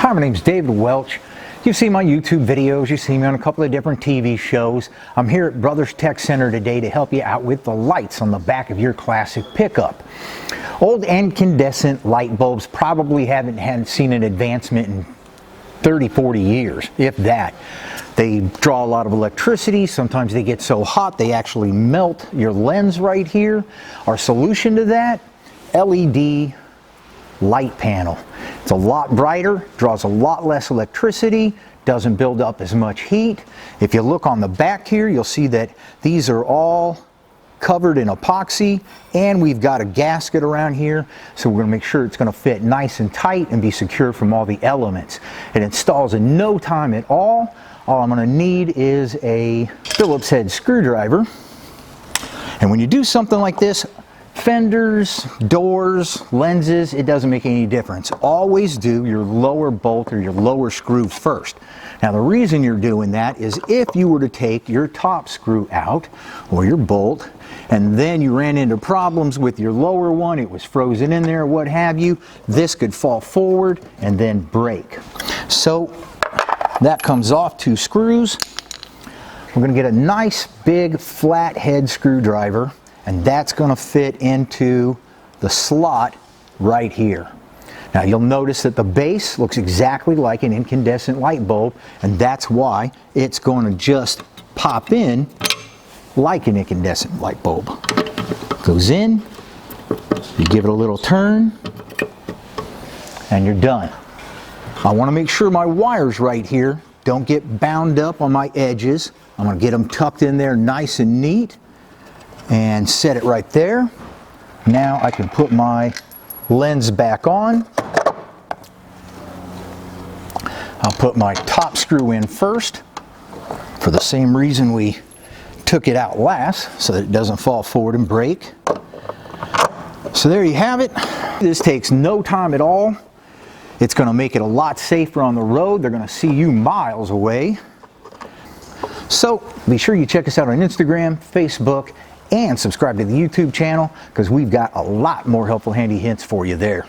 Hi, my name's David Welch. You've seen my YouTube videos, you've seen me on a couple of different TV shows. I'm here at Brothers Tech Center today to help you out with the lights on the back of your classic pickup. Old incandescent light bulbs probably haven't seen an advancement in 30-40 years, if that. They draw a lot of electricity. Sometimes they get so hot they actually melt your lens right here. Our solution to that, LED light panel. It's a lot brighter, draws a lot less electricity, doesn't build up as much heat. If you look on the back here, you'll see that these are all covered in epoxy, and we've got a gasket around here, so we're going to make sure it's going to fit nice and tight and be secure from all the elements. It installs in no time at all. All I'm going to need is a Phillips head screwdriver. And when you do something like this, fenders, doors, lenses, it doesn't make any difference. Always do your lower bolt or your lower screw first. Now the reason you're doing that is if you were to take your top screw out or your bolt and then you ran into problems with your lower one, it was frozen in there, what have you, this could fall forward and then break. So that comes off 2 screws. We're going to get a nice big flat head screwdriver, and that's going to fit into the slot right here. Now you'll notice that the base looks exactly like an incandescent light bulb, and that's why it's going to just pop in like an incandescent light bulb. Goes in, you give it a little turn, and you're done. I want to make sure my wires right here don't get bound up on my edges. I'm going to get them tucked in there nice and neat and set it right there. Now I can put my lens back on. I'll put my top screw in first for the same reason we took it out last, so that it doesn't fall forward and break. So there you have it. This takes no time at all. It's going to make it a lot safer on the road. They're going to see you miles away. So be sure you check us out on Instagram, Facebook, and subscribe to the YouTube channel, because we've got a lot more helpful handy hints for you there.